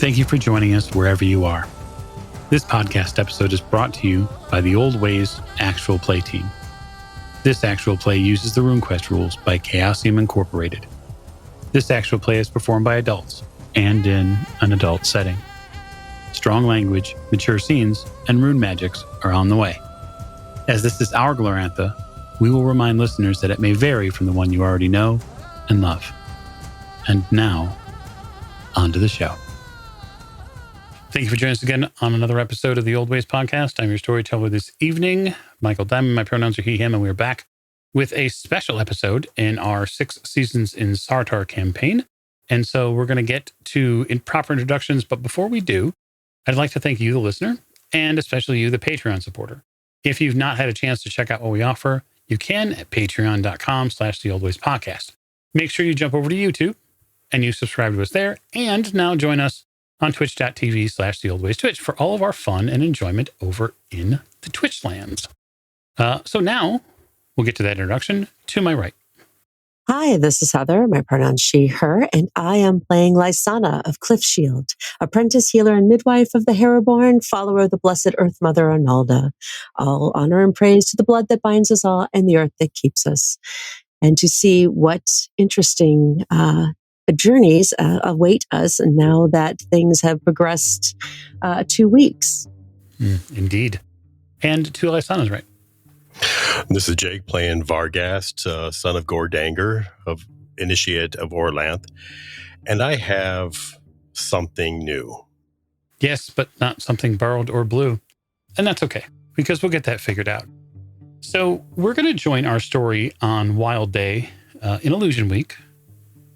Thank you for joining us wherever you are. This podcast episode is brought to you by the Old Ways Actual Play team. This actual play uses the RuneQuest rules by Chaosium Incorporated. This actual play is performed by adults and in an adult setting. Strong language, mature scenes, and rune magics are on the way. As this is our Glorantha, we will remind listeners that it may vary from the one you already know and love. And now, on to the show. Thank you for joining us again on another episode of the Old Ways podcast. I'm your storyteller this evening, Michael Diamond. My pronouns are he, him, and we're back with a special episode in our 6 Seasons in Sartar campaign. And so we're going to get to proper introductions. But before we do, I'd like to thank you, the listener, and especially you, the Patreon supporter. If you've not had a chance to check out what we offer, you can at patreon.com/theoldwayspodcast. Make sure you jump over to YouTube and you subscribe to us there. And now join us on twitch.tv/theoldwaystwitch for all of our fun and enjoyment over in the Twitch lands. So now we'll get to that introduction. To my right. Hi, this is Heather. My pronouns she, her, and I am playing Lysanna of Cliffshield, apprentice healer and midwife of the Heraborn, follower of the Blessed Earth Mother Arnalda. All honor and praise to the blood that binds us all and the earth that keeps us. And to see what interesting journeys await us now that things have progressed 2 weeks. Indeed. And to Lysanna's right. This is Jake playing Vargast, son of Gordanger, of Initiate of Orlanth. And I have something new. Yes, but not something borrowed or blue. And that's okay, because we'll get that figured out. So we're going to join our story on Wild Day in Illusion Week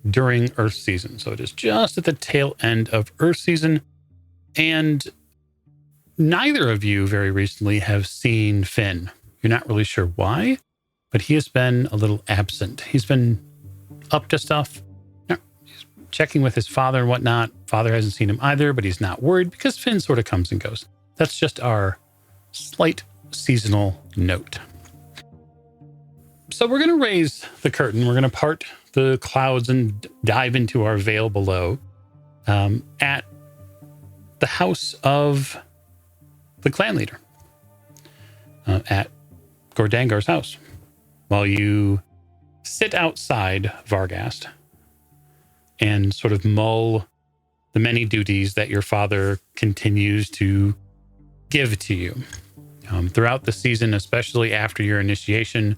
during Earth season. So it is just at the tail end of Earth season. And neither of you very recently have seen Finn. You're not really sure why, but he has been a little absent. He's been up to stuff, he's checking with his father and whatnot. Father hasn't seen him either, but he's not worried because Finn sort of comes and goes. That's just our slight seasonal note. So we're going to raise the curtain. We're going to part the clouds and dive into our veil below at the house of the clan leader, at Gordangar's house, while you sit outside Vargast and sort of mull the many duties that your father continues to give to you. Throughout the season, especially after your initiation,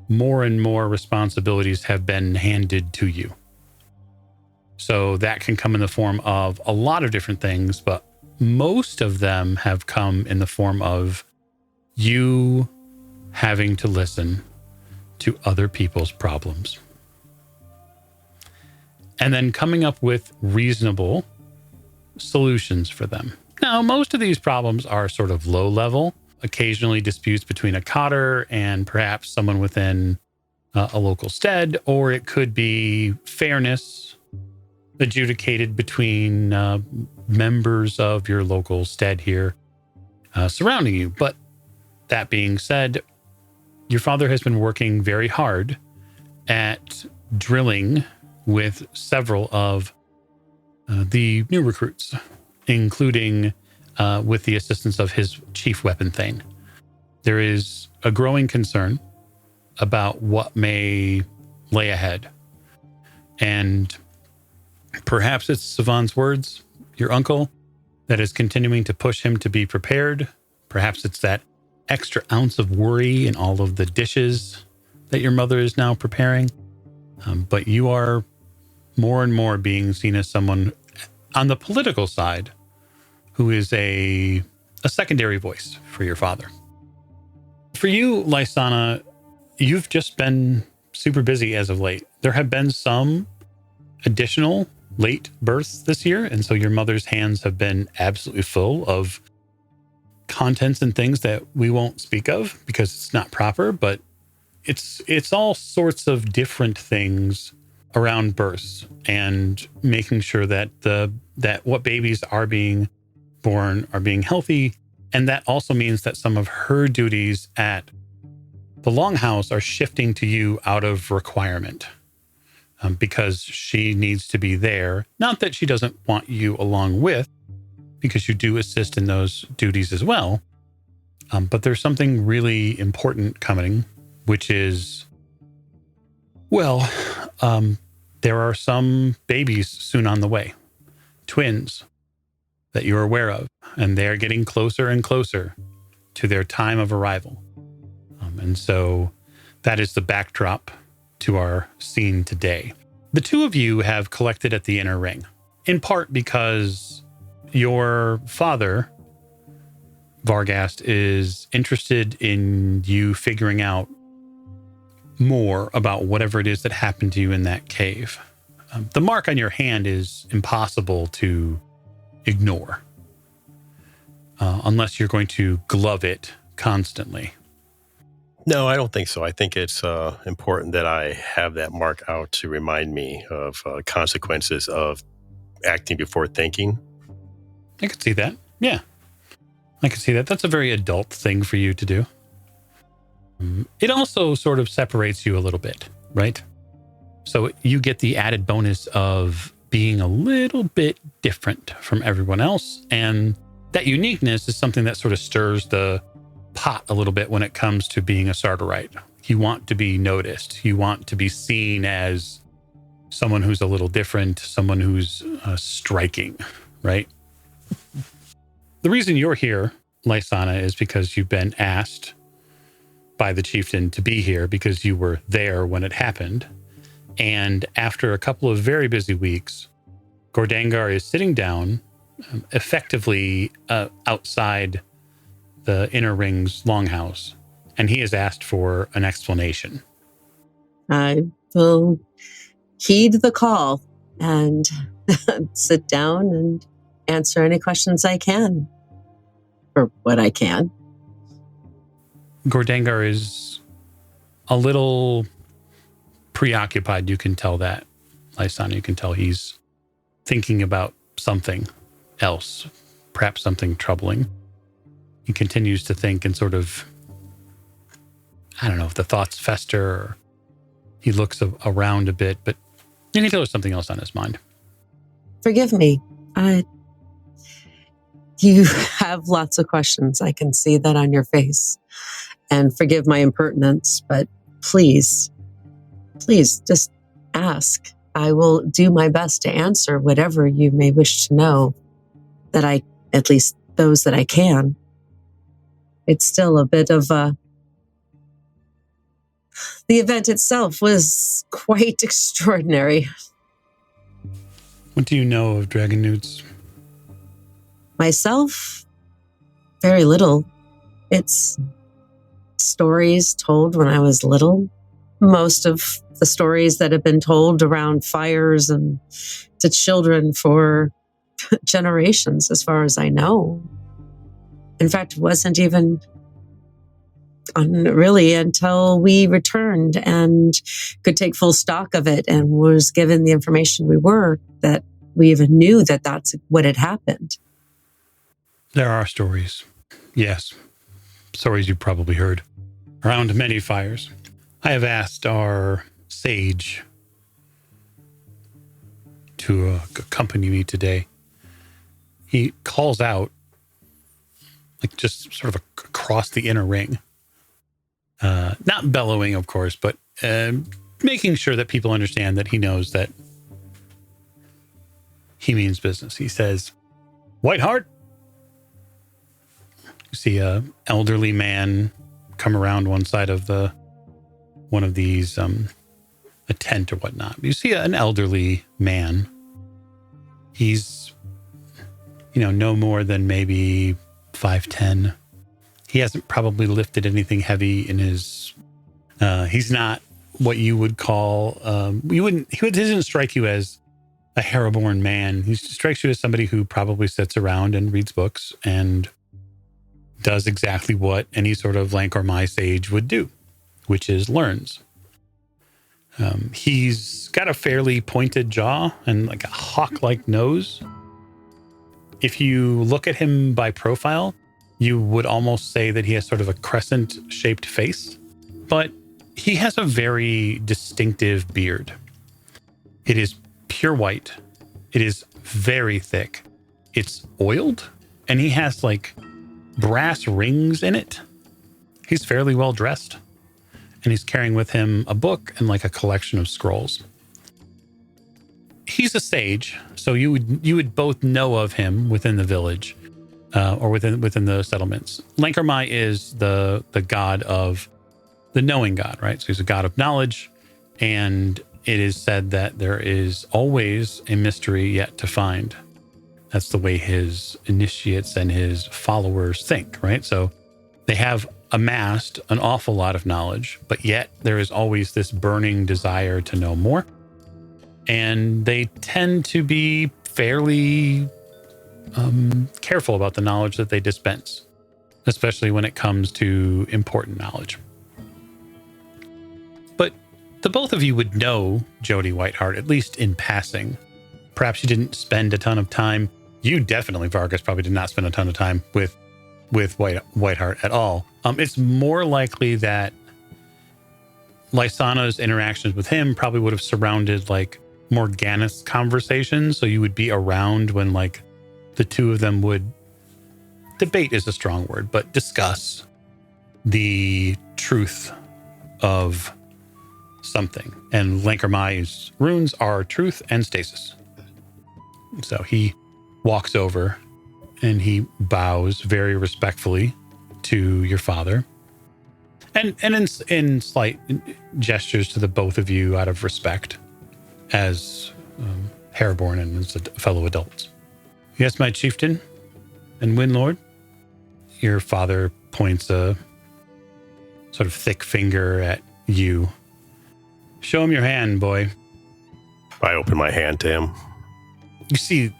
more and more responsibilities have been handed to you. So that can come in the form of a lot of different things, but most of them have come in the form of you having to listen to other people's problems. And then coming up with reasonable solutions for them. Now, most of these problems are sort of low level, occasionally disputes between a cotter and perhaps someone within a local stead, or it could be fairness adjudicated between members of your local stead here surrounding you. But that being said, your father has been working very hard at drilling with several of the new recruits, including with the assistance of his chief weapon thane. There is a growing concern about what may lay ahead. And perhaps it's Savant's words, your uncle, that is continuing to push him to be prepared. Perhaps it's that extra ounce of worry in all of the dishes that your mother is now preparing. But you are more and more being seen as someone on the political side who is a secondary voice for your father. For you, Lysanna, you've just been super busy as of late. There have been some additional late births this year, and so your mother's hands have been absolutely full of contents and things that we won't speak of because it's not proper, but it's all sorts of different things around births and making sure that that what babies are being born are being healthy. And that also means that some of her duties at the Longhouse are shifting to you out of requirement. because she needs to be there. Not that she doesn't want you along with, because you do assist in those duties as well. But there's something really important coming, which is, well, there are some babies soon on the way, twins that you're aware of, and they're getting closer and closer to their time of arrival. And so that is the backdrop to our scene today. The two of you have collected at the inner ring, in part because your father, Vargast, is interested in you figuring out more about whatever it is that happened to you in that cave. The mark on your hand is impossible to ignore, unless you're going to glove it constantly. No, I don't think so. I think it's important that I have that mark out to remind me of consequences of acting before thinking. I could see that. Yeah, I could see that. That's a very adult thing for you to do. It also sort of separates you a little bit, right? So you get the added bonus of being a little bit different from everyone else. And that uniqueness is something that sort of stirs the pot a little bit when it comes to being a Sartarite. You want to be noticed. You want to be seen as someone who's a little different, someone who's striking, right? The reason you're here, Lysanna, is because you've been asked by the chieftain to be here because you were there when it happened. And after a couple of very busy weeks, Gordangar is sitting down, effectively outside the inner ring's longhouse, and he has asked for an explanation. I will heed the call and sit down and answer any questions I can, or what I can. Gordangar is a little preoccupied. You can tell that, Lysanna. You can tell he's thinking about something else, perhaps something troubling. He continues to think and sort of, I don't know if the thoughts fester or he looks around a bit, but you can tell there's something else on his mind. Forgive me. You have lots of questions. I can see that on your face. And forgive my impertinence, but please just ask. I will do my best to answer whatever you may wish to know, at least those that I can. It's still a bit of the event itself was quite extraordinary. What do you know of Dragonewts? Myself, very little. It's stories told when I was little. Most of the stories that have been told around fires and to children for generations, as far as I know. In fact, it wasn't even really until we returned and could take full stock of it and was given the information we were that we even knew that that's what had happened. There are stories. Yes. Stories you've probably heard. Around many fires. I have asked our sage to accompany me today. He calls out, like just sort of across the inner ring. Not bellowing, of course, but making sure that people understand that he knows that he means business. He says, Whiteheart. You see an elderly man come around one side of one of these, a tent or whatnot. You see an elderly man. He's, no more than maybe 5'10". He hasn't probably lifted anything heavy in his, he's not what you would call, he doesn't strike you as a Haraborn man. He strikes you as somebody who probably sits around and reads books and does exactly what any sort of Lhankor Mhy sage would do, which is learns. He's got a fairly pointed jaw and like a hawk-like nose. If you look at him by profile, you would almost say that he has sort of a crescent-shaped face, but he has a very distinctive beard. It is pure white. It is very thick. It's oiled, and he has like brass rings in it. He's fairly well dressed, and he's carrying with him a book and like a collection of scrolls. He's a sage, so you would both know of him within the village, or within the settlements. Lhankor Mhy is the god of the knowing god, right? So he's a god of knowledge, and it is said that there is always a mystery yet to find. That's the way his initiates and his followers think, right? So they have amassed an awful lot of knowledge, but yet there is always this burning desire to know more. And they tend to be fairly careful about the knowledge that they dispense, especially when it comes to important knowledge. But the both of you would know Jody Whiteheart, at least in passing. Perhaps you didn't spend a ton of time. You definitely, Vargast, probably did not spend a ton of time with Whiteheart at all. It's more likely that Lysanna's interactions with him probably would have surrounded like Morgana's conversations. So you would be around when like the two of them would debate is a strong word, but discuss the truth of something. And Lhankor Mhy's runes are truth and stasis. So he walks over and he bows very respectfully to your father. And in slight gestures to the both of you out of respect as Hairborn and as fellow adults. Yes, my chieftain and Windlord. Your father points a sort of thick finger at you. Show him your hand, boy. I open my hand to him. You see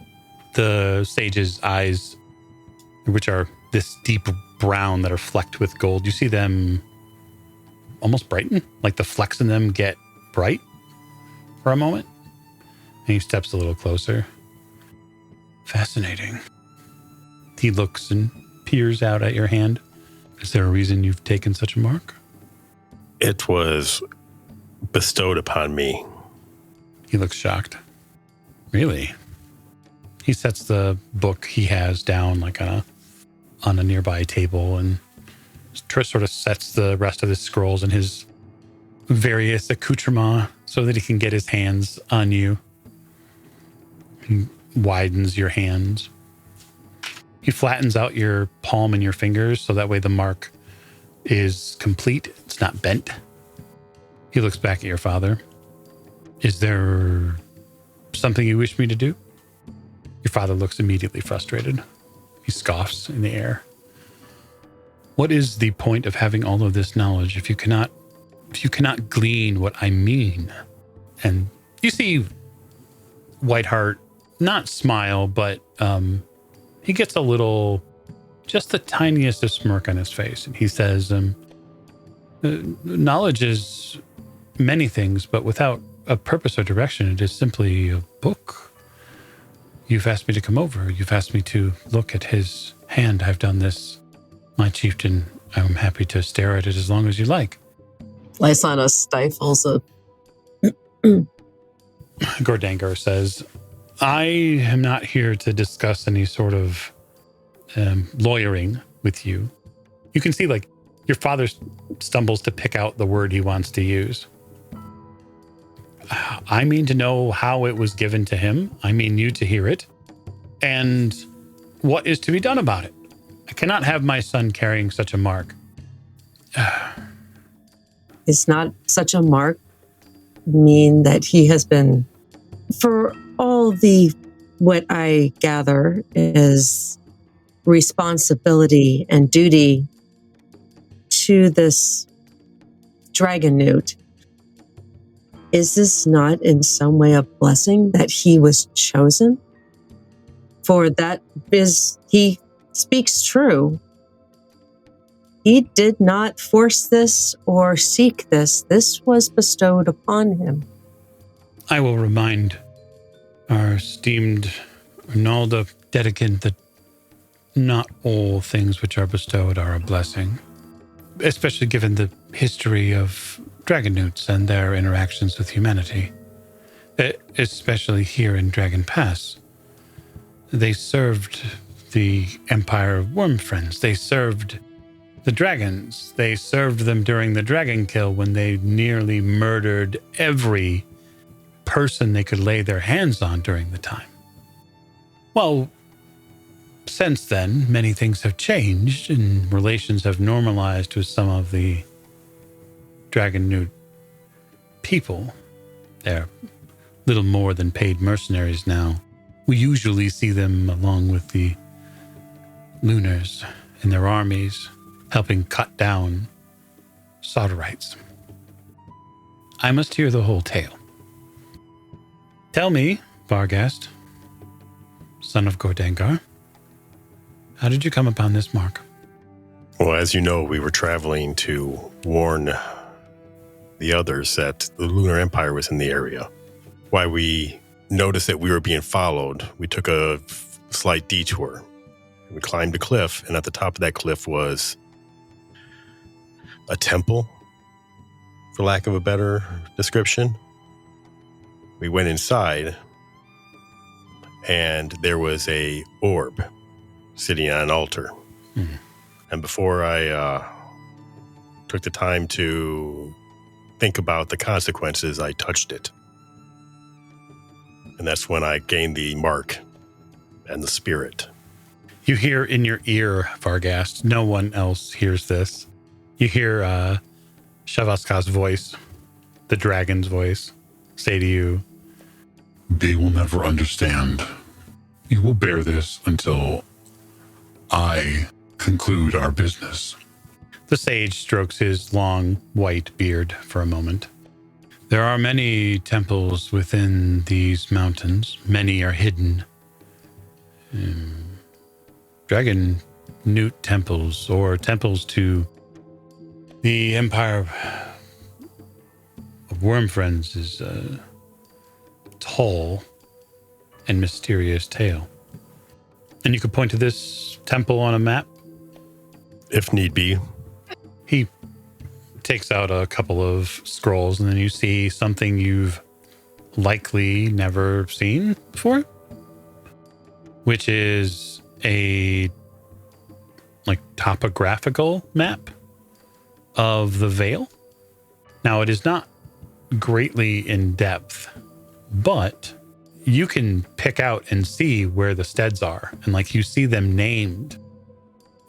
the sage's eyes, which are this deep brown that are flecked with gold. You see them almost brighten, like the flecks in them get bright for a moment. And he steps a little closer. Fascinating. He looks and peers out at your hand. Is there a reason you've taken such a mark? It was bestowed upon me. He looks shocked. Really? He sets the book he has down like on a nearby table and sort of sets the rest of his scrolls and his various accoutrements so that he can get his hands on you. He widens your hands. He flattens out your palm and your fingers so that way the mark is complete. It's not bent. He looks back at your father. Is there something you wish me to do? Your father looks immediately frustrated. He scoffs in the air. What is the point of having all of this knowledge if you cannot glean what I mean? And you see Whiteheart not smile, but he gets a little, just the tiniest of smirk on his face. And he says, knowledge is many things, but without a purpose or direction, it is simply a book. You've asked me to come over. You've asked me to look at his hand. I've done this. My chieftain, I'm happy to stare at it as long as you like. Lysanna stifles a... Gordangar says, I am not here to discuss any sort of lawyering with you. You can see, like, your father stumbles to pick out the word he wants to use. I mean to know how it was given to him. I mean you to hear it. And what is to be done about it? I cannot have my son carrying such a mark. Is not such a mark mean that he has been, for all the, what I gather is responsibility and duty to this Dragonewt? Is this not in some way a blessing that he was chosen? For that is, he speaks true. He did not force this or seek this. This was bestowed upon him. I will remind our esteemed Arnalda Dedicant that not all things which are bestowed are a blessing, especially given the history of Dragonewts and their interactions with humanity. Especially here in Dragon Pass. They served the Empire of Worm Friends. They served the dragons. They served them during the dragon kill when they nearly murdered every person they could lay their hands on during the time. Well, since then, many things have changed and relations have normalized with some of the Dragonewt people. They're little more than paid mercenaries now. We usually see them along with the Lunars and their armies, helping cut down Sartarites. I must hear the whole tale. Tell me, Vargast, son of Gordangar, how did you come upon this mark? Well, as you know, we were traveling to warn the others that the Lunar Empire was in the area. Why we noticed that we were being followed, we took a slight detour. We climbed a cliff, and at the top of that cliff was a temple, for lack of a better description. We went inside, and there was a orb sitting on an altar. And before I took the time to think about the consequences, I touched it. And that's when I gained the mark and the spirit. You hear in your ear, Vargast, no one else hears this. You hear Shavaska's voice, the dragon's voice, say to you, "They will never understand. You will bear this until I conclude our business." The sage strokes his long white beard for a moment. There are many temples within these mountains. Many are hidden. Dragonewt temples, or temples to the Empire of Worm Friends, is a tall and mysterious tale. And you could point to this temple on a map? If need be. He takes out a couple of scrolls, and then you see something you've likely never seen before, which is a topographical map of the Vale. Now, it is not greatly in depth, but you can pick out and see where the steads are, and you see them named.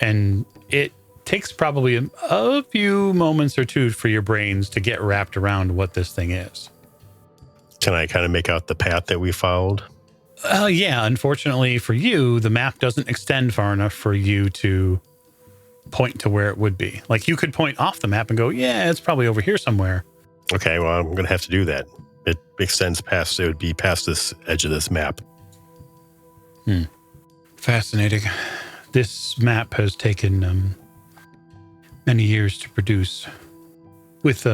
And it takes probably a few moments or two for your brains to get wrapped around what this thing is. Can I kind of make out the path that we followed? Yeah, unfortunately for you, the map doesn't extend far enough for you to point to where it would be. You could point off the map and go, yeah, it's probably over here somewhere. Okay, well, I'm going to have to do that. It extends past, it would be past this edge of this map. Fascinating. This map has taken many years to produce with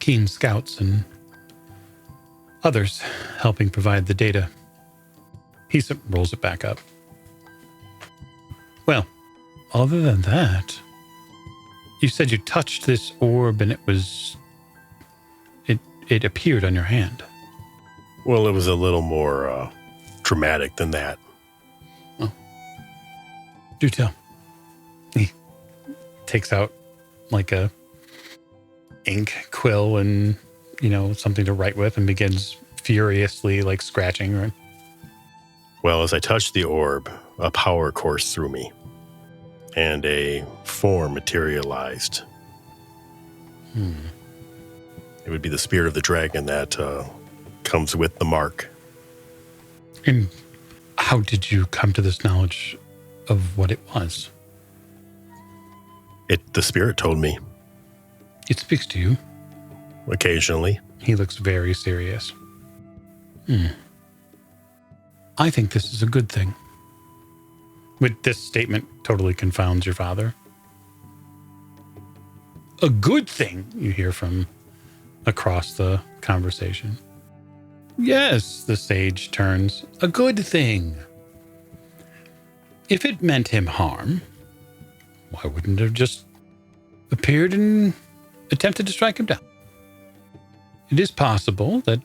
keen scouts and others helping provide the data. He rolls it back up. Well, other than that, you said you touched this orb and it appeared on your hand. Well, it was a little more dramatic than that. Oh. Do tell. He takes out a ink quill and, something to write with, and begins furiously scratching. Right? Well, as I touched the orb, a power coursed through me, and a form materialized. It would be the spirit of the dragon that comes with the mark. And how did you come to this knowledge of what it was? The spirit told me. It speaks to you? Occasionally. He looks very serious. I think this is a good thing. With this statement totally confounds your father. A good thing, you hear from across the conversation. Yes, the sage turns. A good thing. If it meant him harm, why wouldn't it have just appeared and attempted to strike him down? It is possible that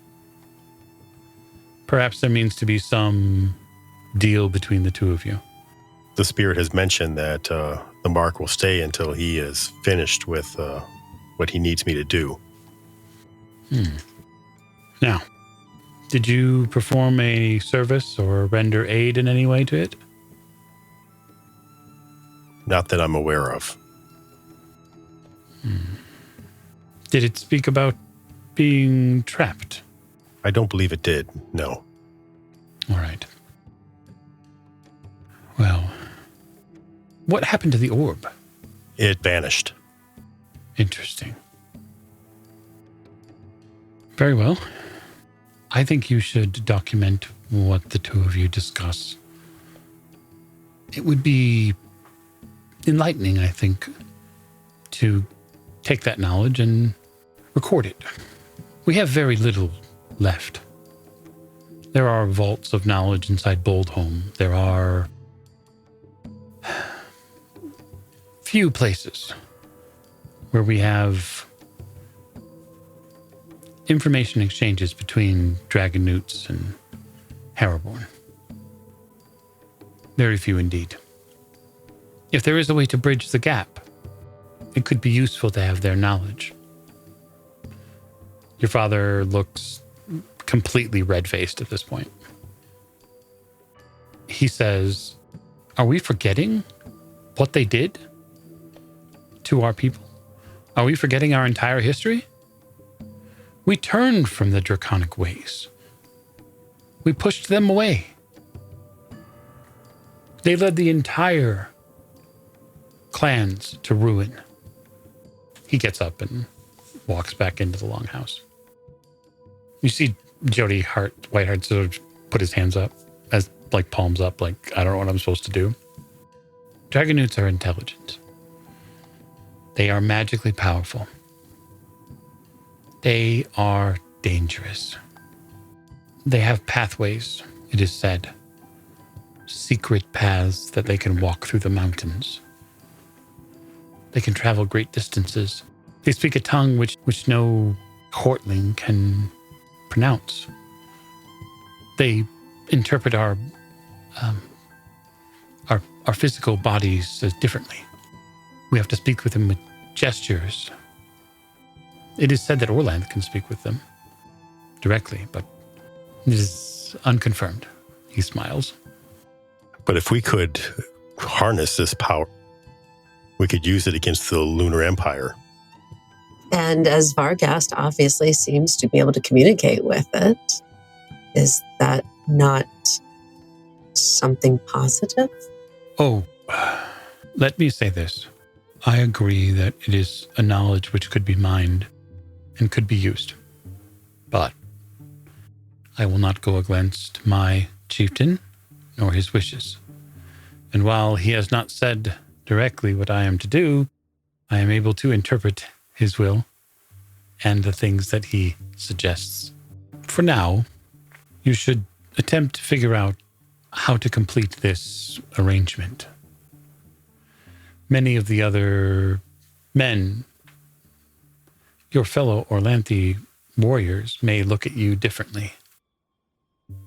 Perhaps there means to be some deal between the two of you. The spirit has mentioned that the mark will stay until he is finished with what he needs me to do. Now, did you perform a service or render aid in any way to it? Not that I'm aware of. Did it speak about being trapped? I don't believe it did, no. All right. Well, what happened to the orb? It vanished. Interesting. Very well. I think you should document what the two of you discuss. It would be enlightening, I think, to take that knowledge and record it. We have very little left. There are vaults of knowledge inside Boldholm. There are few places where we have information exchanges between Dragonewts and Hereborn. Very few indeed. If there is a way to bridge the gap, it could be useful to have their knowledge. Your father looks completely red-faced at this point. He says, "Are we forgetting what they did to our people? Are we forgetting our entire history? We turned from the draconic ways. We pushed them away. They led the entire clans to ruin." He gets up and walks back into the longhouse. You see Jody Whiteheart sort of put his hands up, as like palms up, like, I don't know what I'm supposed to do. Dragonewts are intelligent. They are magically powerful. They are dangerous. They have pathways, it is said. Secret paths that they can walk through the mountains. They can travel great distances. They speak a tongue which no courtling can pronounce. They interpret our physical bodies differently. We have to speak with them with gestures. It is said that Orlanth can speak with them directly, but it is unconfirmed. He smiles. But if we could harness this power, we could use it against the Lunar Empire. And as Vargast obviously seems to be able to communicate with it, is that not something positive? Oh, let me say this. I agree that it is a knowledge which could be mined and could be used. But I will not go against my chieftain nor his wishes. And while he has not said directly what I am to do, I am able to interpret his will and the things that he suggests. For now, you should attempt to figure out how to complete this arrangement. Many of the other men, your fellow Orlanthi warriors, may look at you differently.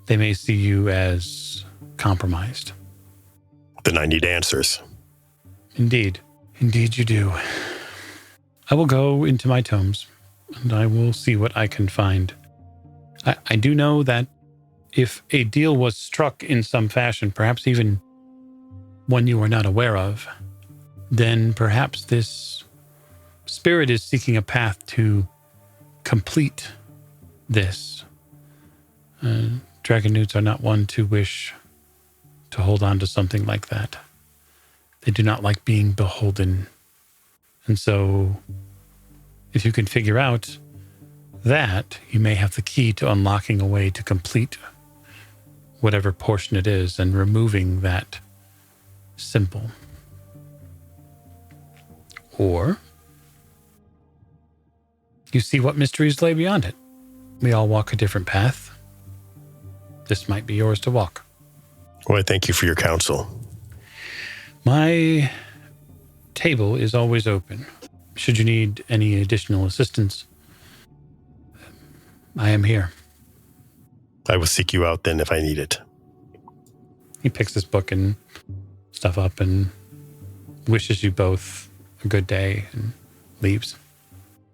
They may see you as compromised. Then I need answers. Indeed. Indeed you do. I will go into my tomes, and I will see what I can find. I do know that if a deal was struck in some fashion, perhaps even one you are not aware of, then perhaps this spirit is seeking a path to complete this. Dragonewts are not one to wish to hold on to something like that. They do not like being beholden. And so, if you can figure out that, you may have the key to unlocking a way to complete whatever portion it is and removing that symbol. Or you see what mysteries lay beyond it. We all walk a different path. This might be yours to walk. Well, I thank you for your counsel. My table is always open. Should you need any additional assistance, I am here. I will seek you out then if I need it. He picks his book and stuff up and wishes you both a good day and leaves.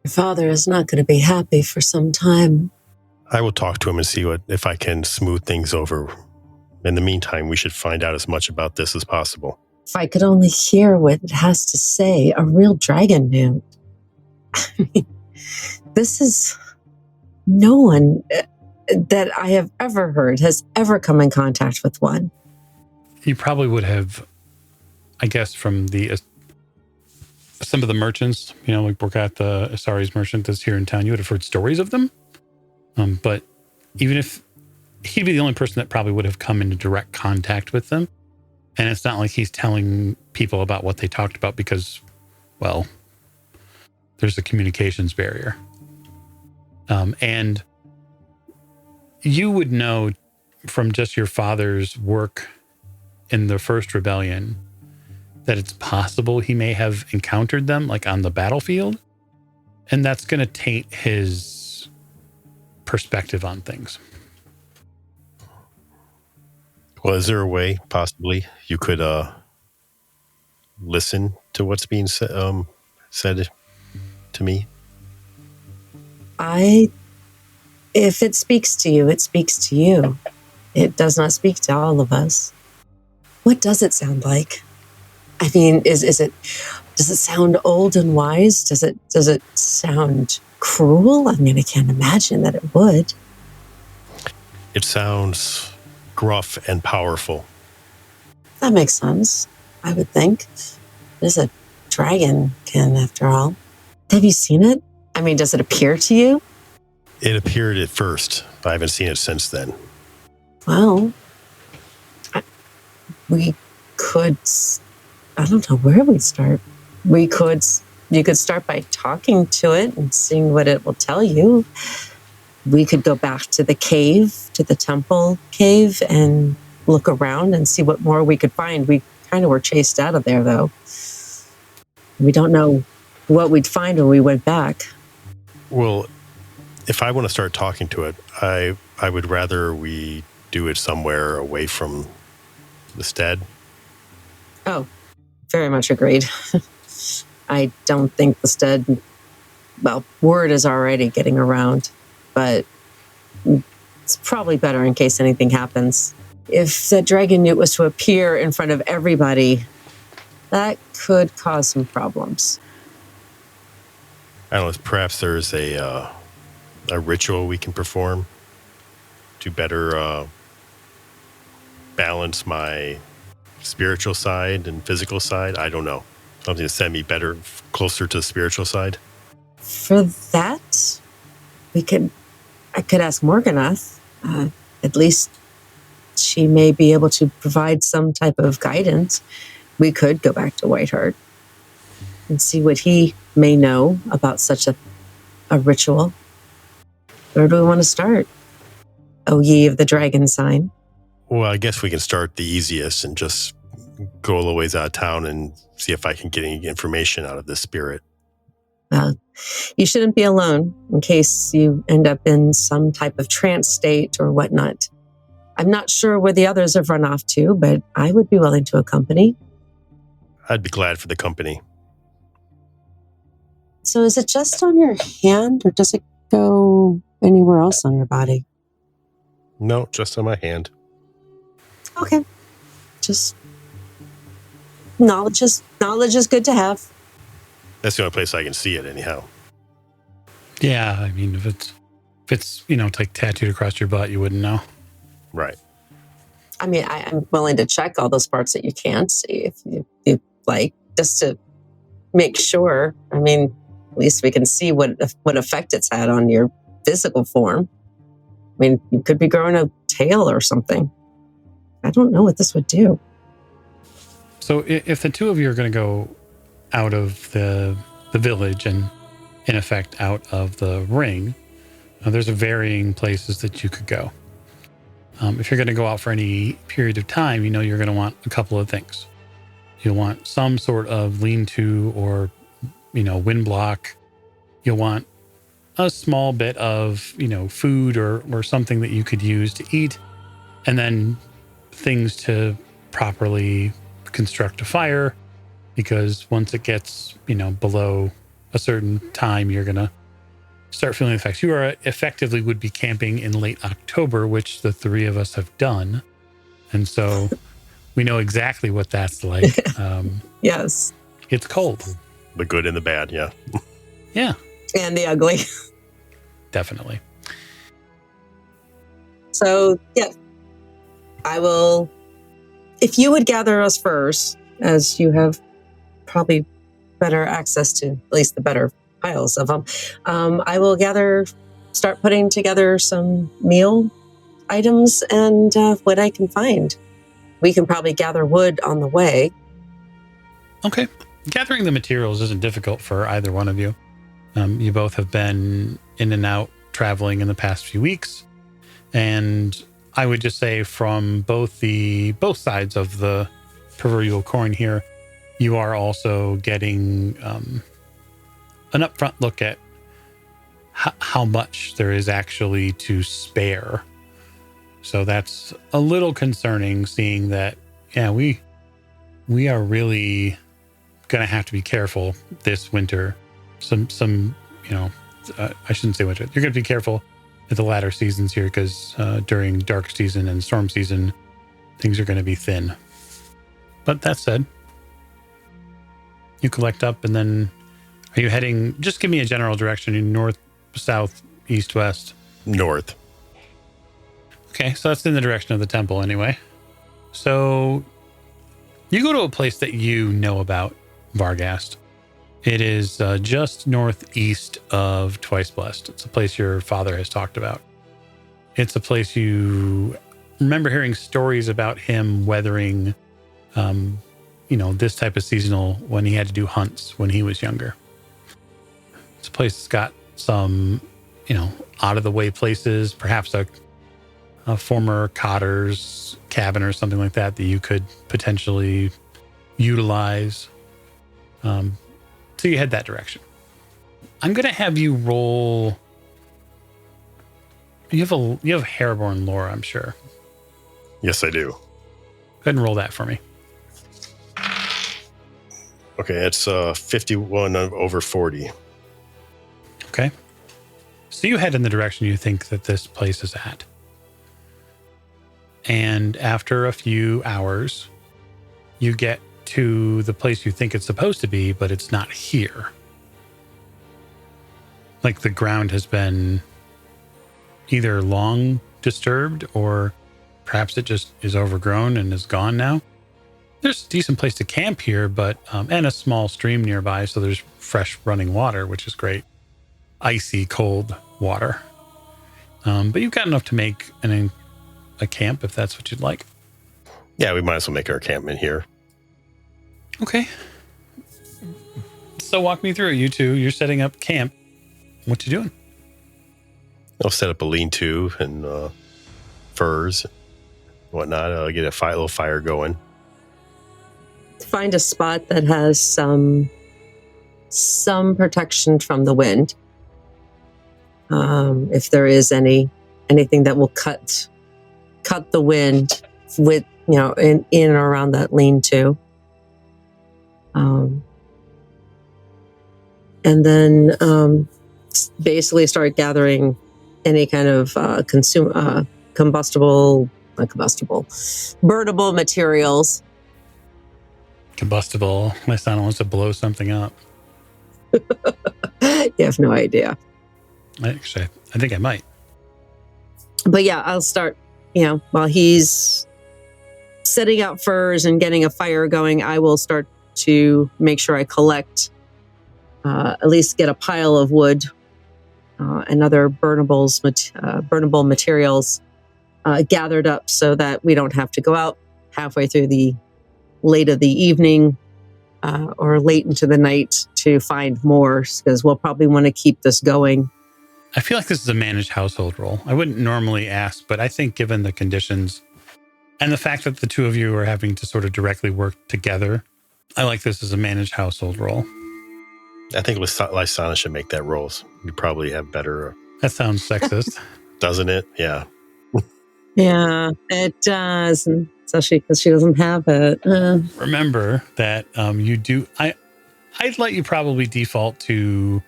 Your father is not going to be happy for some time. I will talk to him and see if I can smooth things over. In the meantime, we should find out as much about this as possible. If I could only hear what it has to say, a real Dragonewt. I mean, this is no one that I have ever heard has ever come in contact with one. You probably would have, I guess, from the some of the merchants, like Borgat, the Asari's merchant that's here in town, you would have heard stories of them. But even if he'd be the only person that probably would have come into direct contact with them. And it's not like he's telling people about what they talked about because, well, there's a communications barrier. And you would know from just your father's work in the first rebellion that it's possible he may have encountered them like on the battlefield. And that's going to taint his perspective on things. Well, is there a way possibly you could listen to what's being said to me? If it speaks to you, it speaks to you. It does not speak to all of us. What does it sound like? I mean, does it sound old and wise? Does it sound cruel? I mean, I can't imagine that it would. It sounds gruff and powerful. That makes sense, I would think. There's a dragonkin, after all. Have you seen it? I mean, does it appear to you? It appeared at first. I haven't seen it since then. Well, we could... I don't know where we'd start. You could start by talking to it and seeing what it will tell you. We could go back to the cave, to the temple cave, and look around and see what more we could find. We kind of were chased out of there, though. We don't know what we'd find when we went back. Well, if I want to start talking to it, I would rather we do it somewhere away from the stead. Oh, very much agreed. I don't think the stead... Well, word is already getting around, but it's probably better in case anything happens. If the Dragonewt was to appear in front of everybody, that could cause some problems. I don't know, perhaps there's a ritual we can perform to better balance my spiritual side and physical side. I don't know. Something to send me better, closer to the spiritual side. For that, I could ask Morganath. At least she may be able to provide some type of guidance. We could go back to Whiteheart and see what he may know about such a ritual. Where do we want to start? O ye of the dragon sign. Well, I guess we can start the easiest and just go a little ways out of town and see if I can get any information out of this spirit. Well, you shouldn't be alone in case you end up in some type of trance state or whatnot. I'm not sure where the others have run off to, but I would be willing to accompany. I'd be glad for the company. So is it just on your hand, or does it go anywhere else on your body? No, just on my hand. Okay. Just knowledge is good to have. That's the only place I can see it anyhow. Yeah, I mean, if it's it's like tattooed across your butt, you wouldn't know. Right. I mean, I'm willing to check all those parts that you can't see if you like, just to make sure. I mean, at least we can see what effect it's had on your physical form. I mean, you could be growing a tail or something. I don't know what this would do. So if the two of you are going to go out of the village and, in effect, out of the ring, there's varying places that you could go. If you're going to go out for any period of time, you're going to want a couple of things. You'll want some sort of lean-to or, wind block. You'll want a small bit of, food or something that you could use to eat, and then things to properly construct a fire, because once it gets, below a certain time, you're going to start feeling the effects. You are effectively would be camping in late October, which the three of us have done. And so we know exactly what that's like. Yes. It's cold. The good and the bad, yeah. Yeah, And the ugly. definitely. So, yeah, I will. If you would gather us first, as you have probably better access to at least the better piles of them, I will start putting together some meal items and what I can find. We can probably gather wood on the way. Okay. Gathering the materials isn't difficult for either one of you. You both have been in and out traveling in the past few weeks. And I would just say from both sides of the proverbial coin here, you are also getting an upfront look at how much there is actually to spare. So that's a little concerning, seeing that, yeah, we are really going to have to be careful this winter. I shouldn't say winter. You're going to be careful at the latter seasons here, because during dark season and storm season, things are going to be thin. But that said, you collect up, and then are you heading, just give me a general direction, north, south, east, west? North. Okay, so that's in the direction of the temple anyway. So you go to a place that you know about, Vargast. It is just northeast of Twice Blessed. It's a place your father has talked about. It's a place you remember hearing stories about him weathering, this type of seasonal when he had to do hunts when he was younger. It's a place that's got some, out of the way places, perhaps a former cotter's cabin or something like that you could potentially utilize. So you head that direction. I'm going to have you roll. You have Hairborn lore, I'm sure. Yes, I do. Go ahead and roll that for me. Okay, it's 51 over 40. Okay. So you head in the direction you think that this place is at. And after a few hours, you get to the place you think it's supposed to be, but it's not here. Like the ground has been either long disturbed, or perhaps it just is overgrown and is gone now. There's a decent place to camp here, but and a small stream nearby, so there's fresh running water, which is great. Icy cold water. But you've got enough to make a camp if that's what you'd like. Yeah, we might as well make our encampment here. Okay. So walk me through it, you two. You're setting up camp. What you doing? I'll set up a lean-to and furs, whatnot. I'll get a little fire going. Find a spot that has some protection from the wind. If there is anything that will cut the wind with, in and around that lean-to. And then basically start gathering any kind of burnable materials. Combustible. My son wants to blow something up. You have no idea. Actually, I think I might. But yeah, I'll start, while he's setting out furs and getting a fire going, I will start to make sure I collect, at least get a pile of wood and other burnable materials gathered up, so that we don't have to go out halfway through the late of the evening or late into the night to find more, because we'll probably want to keep this going. I feel like this is a managed household role. I wouldn't normally ask, but I think given the conditions and the fact that the two of you are having to sort of directly work together, I like this as a managed household role. I think Lysanna should make that role. You probably have better, That sounds sexist. doesn't it? Yeah. Yeah, it does, and especially because she doesn't have it. Remember that you do. I'd let you probably default to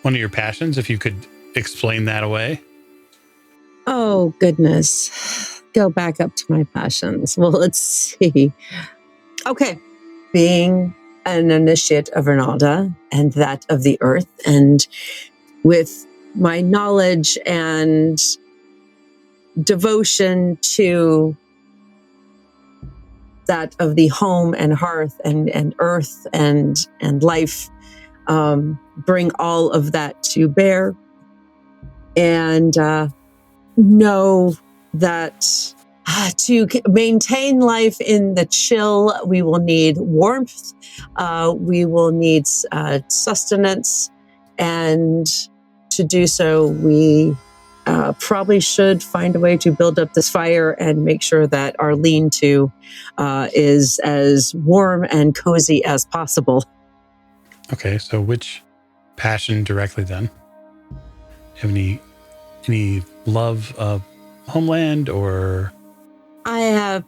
one of your passions if you could explain that away. Oh, goodness. Go back up to my passions. Well, let's see. Okay. Being an initiate of Ronalda and that of the earth, and with my knowledge and devotion to that of the home and hearth and earth and life, bring all of that to bear, and know that to maintain life in the chill, we will need warmth, we will need sustenance, and to do so, we probably should find a way to build up this fire and make sure that our lean-to is as warm and cozy as possible. Okay, so which passion directly then? Have any love of homeland, or? I have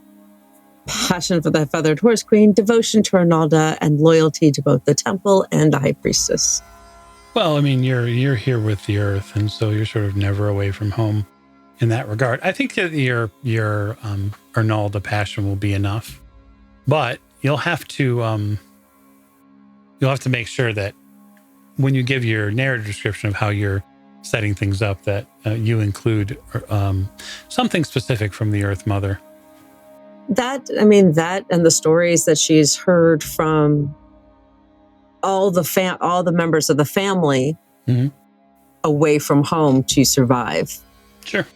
passion for the feathered horse queen, devotion to Ronalda, and loyalty to both the temple and the high priestess. Well, I mean, you're here with the earth, and so you're sort of never away from home in that regard. I think that your Ronalda passion will be enough, but you'll have to make sure that when you give your narrative description of how you're setting things up, that you include something specific from the Earth Mother. That and the stories that she's heard from all the members of the family away from home to survive. Sure.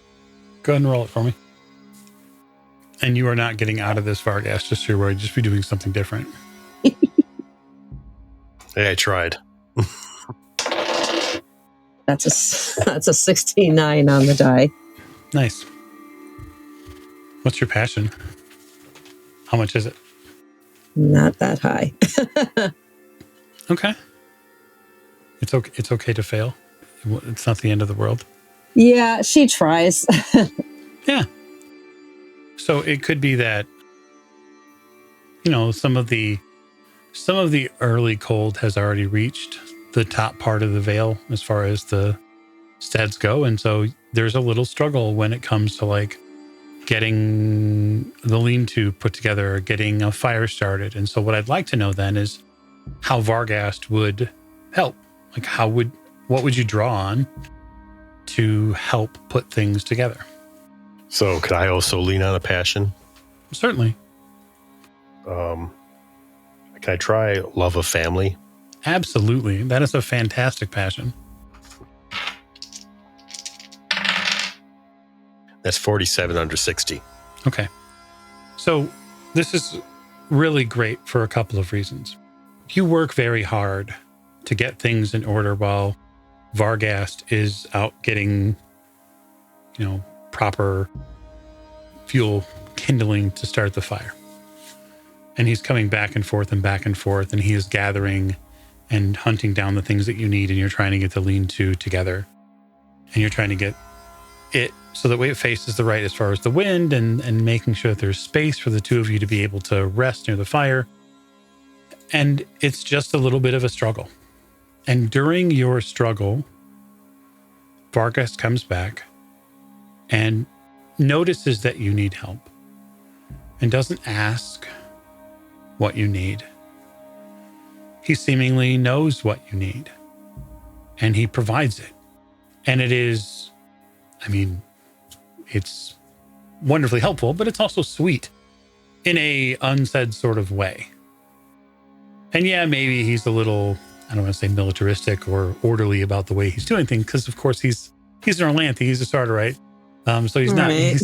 Go ahead and roll it for me. And you are not getting out of this, Vargast, just so you're worried. Just be doing something different. Hey, I tried. That's a 69 on the die. Nice. What's your passion? How much is it? Not that high. Okay. It's okay. It's okay to fail. It's not the end of the world. Yeah, she tries. Yeah. So it could be that, some of the early cold has already reached the top part of the veil as far as the stats go. And so there's a little struggle when it comes to getting the lean-to put together or getting a fire started. And so what I'd like to know then is how Vargast would help. What would you draw on to help put things together? So could I also lean on a passion? Certainly. Can I try love of family? Absolutely. That is a fantastic passion. That's 47 under 60. Okay. So this is really great for a couple of reasons. You work very hard to get things in order while Vargast is out getting, proper fuel kindling to start the fire. And he's coming back and forth, and he is gathering and hunting down the things that you need, and you're trying to get the lean-to together. And you're trying to get it so that way it faces the right as far as the wind, and making sure that there's space for the two of you to be able to rest near the fire. And it's just a little bit of a struggle. And during your struggle, Vargas comes back and notices that you need help and doesn't ask what you need. He seemingly knows what you need and he provides it. And it is, it's wonderfully helpful, but it's also sweet in a unsaid sort of way. And yeah, maybe he's a little, I don't want to say militaristic or orderly about the way he's doing things, because of course he's an Orlanthe, he's a Sartar, right? So he's not, right.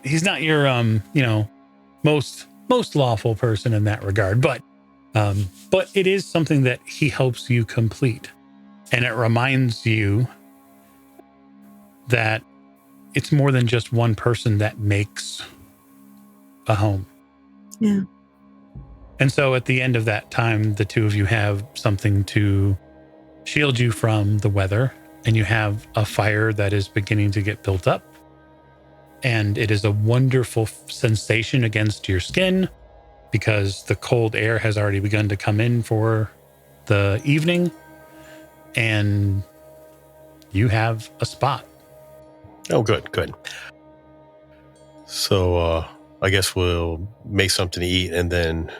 he's not your, most lawful person in that regard, but it is something that he helps you complete. And it reminds you that it's more than just one person that makes a home. Yeah. And so at the end of that time, the two of you have something to shield you from the weather, and you have a fire that is beginning to get built up. And it is a wonderful sensation against your skin because the cold air has already begun to come in for the evening, and you have a spot. Oh, good. So I guess we'll make something to eat, and then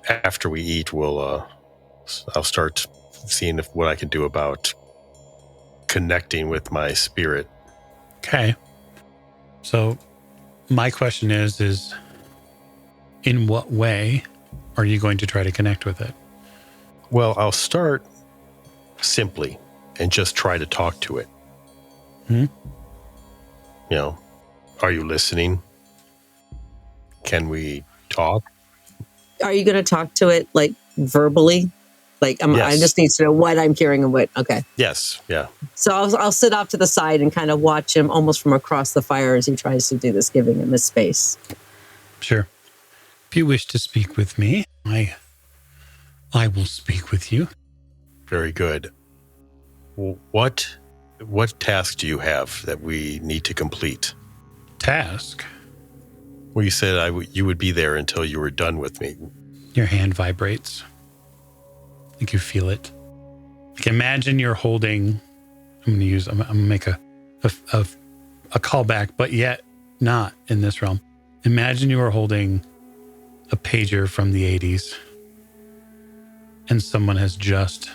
after we eat, I'll start seeing what I can do about connecting with my spirit. Okay. So my question is in what way are you going to try to connect with it? Well, I'll start simply and just try to talk to it. You know, are you listening? Can we talk? Are you going to talk to it like verbally? Like Yes. I just need to know what I'm hearing and what. Okay. Yes. Yeah. So I'll sit off to the side and kind of watch him almost from across the fire as he tries to do this, giving him his space. Sure. If you wish to speak with me, I will speak with you. Very good. What task do you have that we need to complete? Task? Well, you said you would be there until you were done with me. Your hand vibrates. Like you feel it. Like imagine you're holding, I'm going to make a callback, but yet not in this realm. Imagine you are holding a pager from the 80s and someone has just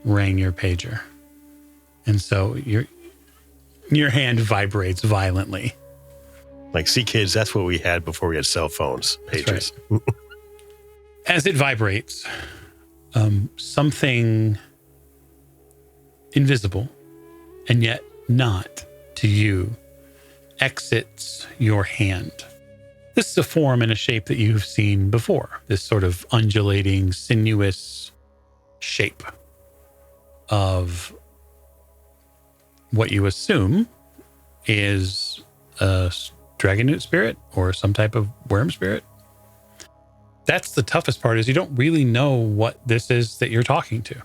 rang your pager. And so your hand vibrates violently. Like, see, kids, that's what we had before we had cell phones, pagers. Right. As it vibrates, something invisible and yet not to you exits your hand. This is a form and a shape that you've seen before. This sort of undulating, sinuous shape of what you assume is a Dragonewt spirit or some type of worm spirit. That's the toughest part, is you don't really know what this is that you're talking to.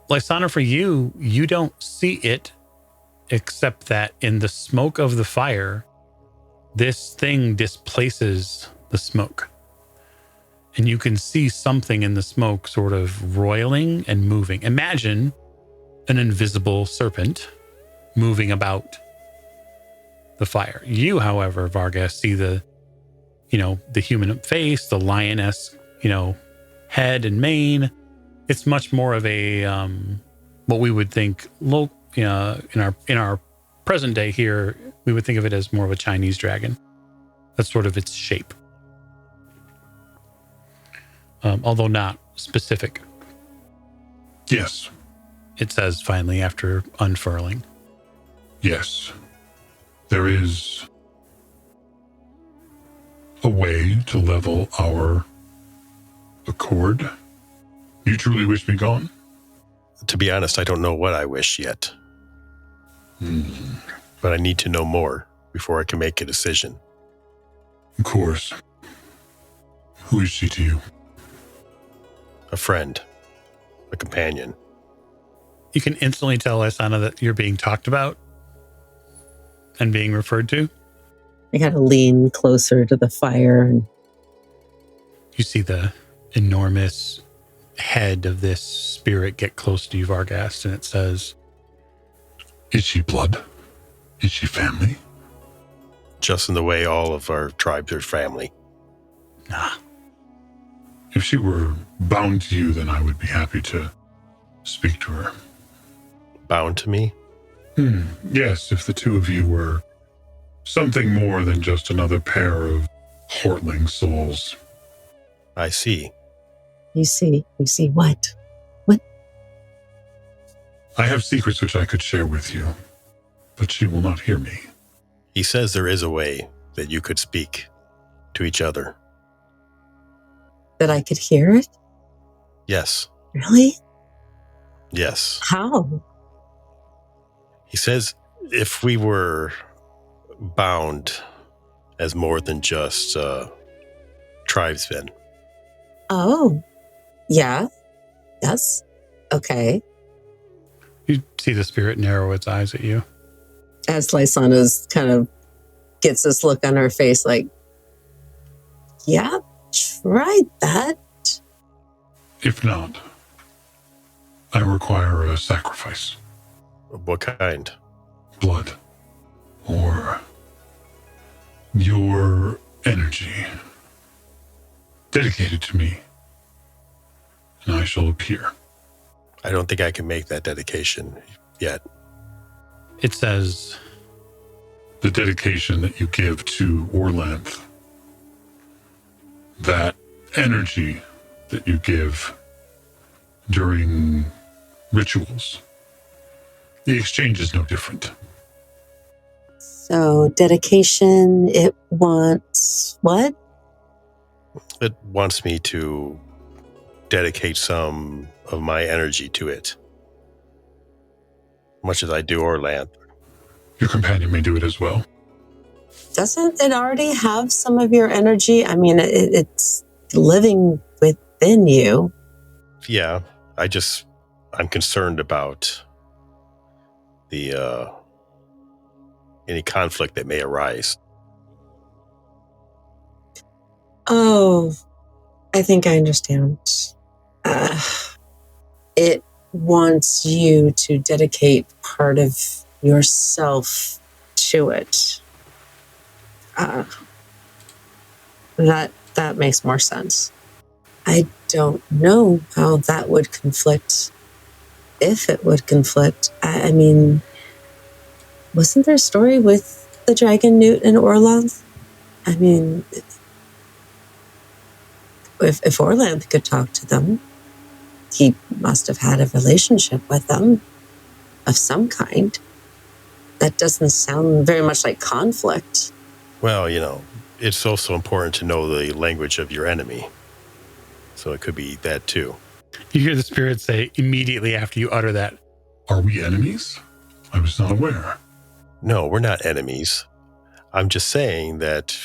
Lysanna, for you don't see it, except that in the smoke of the fire, this thing displaces the smoke. And you can see something in the smoke sort of roiling and moving. Imagine an invisible serpent moving about the fire. You, however, Vargast, see the human face, the lioness, head and mane. It's much more of a what we would think in our present day here, we would think of it as more of a Chinese dragon. That's sort of its shape. Although not specific. Yes. It says finally after unfurling. Yes. There is a way to level our accord. You truly wish me gone? To be honest, I don't know what I wish yet. But I need to know more before I can make a decision. Of course. Who is she to you? A friend. A companion. You can instantly tell Lysanna that you're being talked about and being referred to. I kind of lean closer to the fire. And you see the enormous head of this spirit get close to you, Vargast, and it says, "Is she blood? Is she family?" Just in the way all of our tribes are family. Nah. If she were bound to you, then I would be happy to speak to her. Bound to me? Yes, if the two of you were something more than just another pair of hortling souls. I see. You see what? What? I have secrets which I could share with you, but she will not hear me. He says there is a way that you could speak to each other. That I could hear it? Yes. Really? Yes. How? He says if we were bound as more than just tribesmen. Oh, yeah. Yes. Okay. You see the spirit narrow its eyes at you. As Lysanna's kind of gets this look on her face like, yeah, tried that. If not, I require a sacrifice. What kind? Blood. Or your energy. Dedicated to me. And I shall appear. I don't think I can make that dedication yet. It says, The dedication that you give to Orlanth. That energy that you give during rituals. The exchange is no different. So dedication, it wants what? It wants me to dedicate some of my energy to it. Much as I do Orlanth. Your companion may do it as well. Doesn't it already have some of your energy? I mean, it's living within you. Yeah, I'm concerned about the any conflict that may arise. Oh, I think I understand. It wants you to dedicate part of yourself to it. That makes more sense. I don't know how that would conflict, if it would conflict. I mean, wasn't there a story with the Dragonewt and Orlanth? I mean, if Orlanth could talk to them, he must have had a relationship with them of some kind. That doesn't sound very much like conflict. Well, it's also important to know the language of your enemy. So it could be that too. you hear the spirit say immediately after you utter that, Are we enemies? I was not aware. No, we're not enemies. I'm just saying that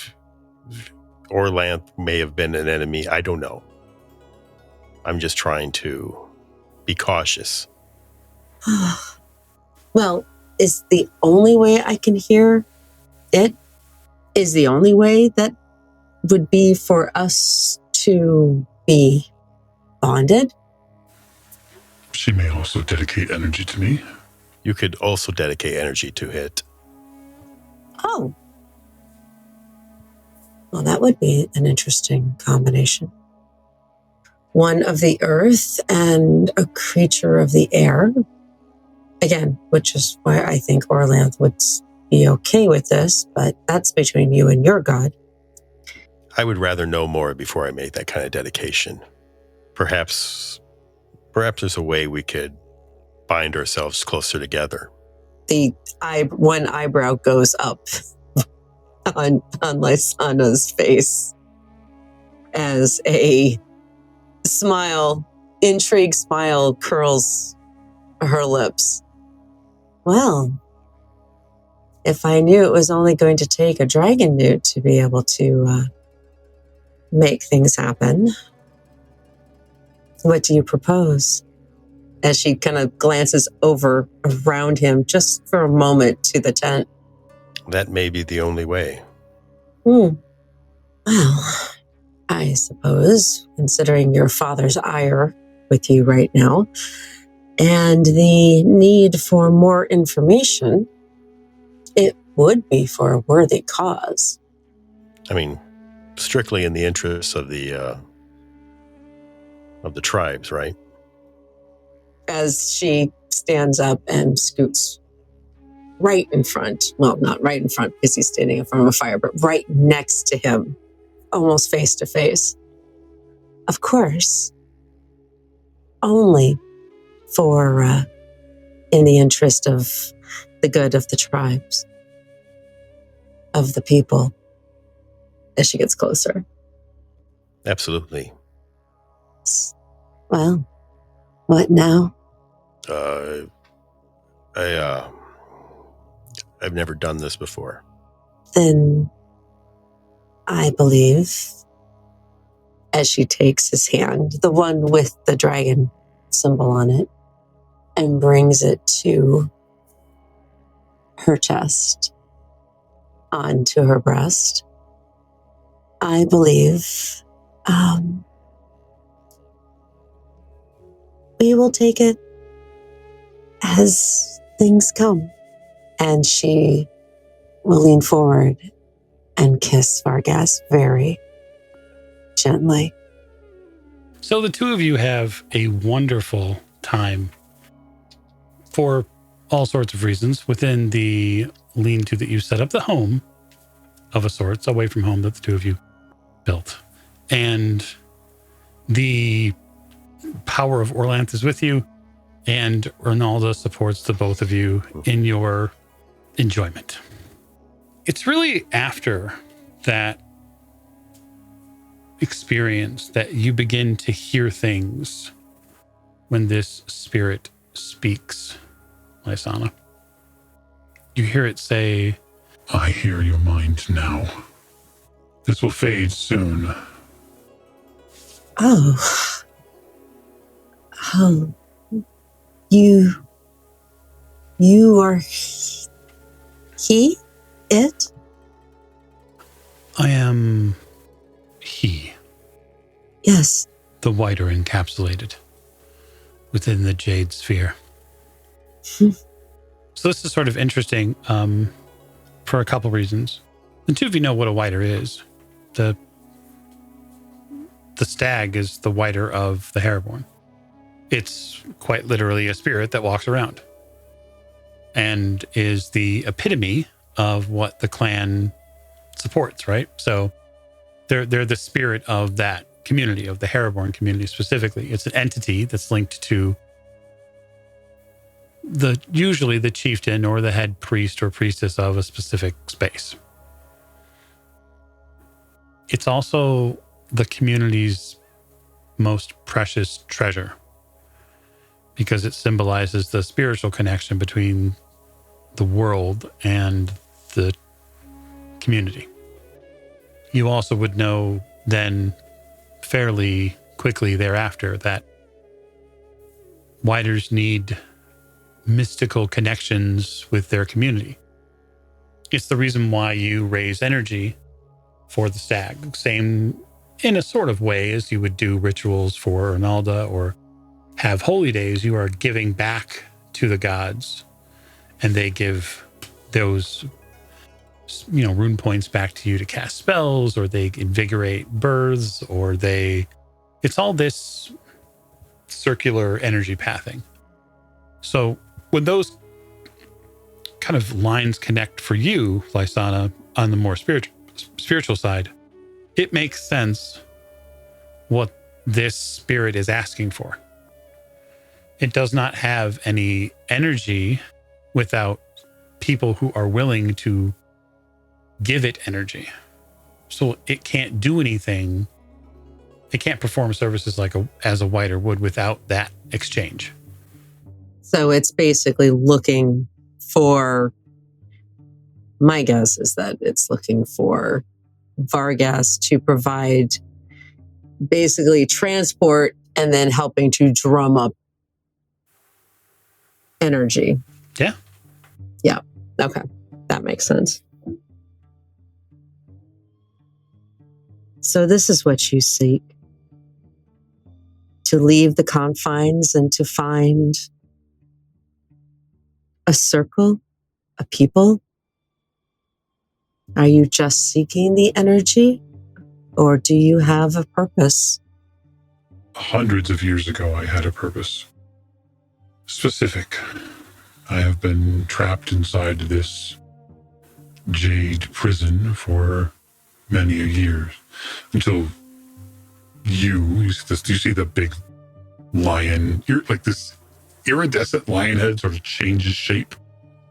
Orlanth may have been an enemy. I don't know. I'm just trying to be cautious. Well, is the only way I can hear it is the only way that would be for us to be bonded? She may also dedicate energy to me. You could also dedicate energy to it. Oh. Well, that would be an interesting combination. One of the earth and a creature of the air. Again, which is why I think Orlanth would be okay with this, but that's between you and your god. I would rather know more before I make that kind of dedication. Perhaps there's a way we could bind ourselves closer together. The one eyebrow goes up on Lysanna's face as a intrigued smile curls her lips. Well, if I knew it was only going to take a Dragonewt to be able to make things happen, what do you propose? As she kind of glances over around him just for a moment to the tent. That may be the only way. Well, I suppose, considering your father's ire with you right now, and the need for more information, it would be for a worthy cause. I mean, strictly in the interests of the tribes, right? As she stands up and scoots right in front. Well, not right in front because he's standing in front of a fire, but right next to him, almost face to face. Of course, only for in the interest of the good of the tribes, of the people, as she gets closer. Absolutely. Well, what now? I've never done this before. Then I believe, as she takes his hand, the one with the dragon symbol on it and brings it to her chest, onto her breast. I believe we will take it as things come. And she will lean forward and kiss Vargast very gently. So the two of you have a wonderful time for all sorts of reasons within the lean-to that you set up, the home of a sorts, away from home that the two of you built. And the power of Orlanth is with you, and Ronaldo supports the both of you in your enjoyment. It's really after that experience that you begin to hear things when this spirit speaks, Lysanna. You hear it say, I hear your mind now. This will fade soon. Oh, you are he, it? I am he, Yes. the whiter encapsulated within the jade sphere. Hmm. So this is sort of interesting for a couple reasons. The two of you know what a whiter is. The stag is the whiter of the Haraborn. It's quite literally a spirit that walks around and is the epitome of what the clan supports, right? So they're the spirit of that community, of the Haraborn community specifically. It's an entity that's linked to usually the chieftain or the head priest or priestess of a specific space. It's also the community's most precious treasure because it symbolizes the spiritual connection between the world and the community. You also would know then fairly quickly thereafter that whiters need mystical connections with their community. It's the reason why you raise energy for the stag. Same in a sort of way as you would do rituals for Ronalda or have holy days. You are giving back to the gods, and they give those, rune points back to you to cast spells, or they invigorate births, or it's all this circular energy pathing. So when those kind of lines connect for you, Lysanna, on the more spiritual side, it makes sense what this spirit is asking for. It does not have any energy without people who are willing to give it energy. So it can't do anything. It can't perform services as a whiter would without that exchange. So it's basically looking for, my guess is that it's looking for Vargast to provide basically transport and then helping to drum up energy. Yeah. Yeah. Okay. That makes sense. So this is what you seek. To leave the confines and to find a circle, a people. Are you just seeking the energy, or do you have a purpose? Hundreds of years ago, I had a purpose. Specific. I have been trapped inside this jade prison for many a year until you see the big lion. You're like this iridescent lion head sort of changes shape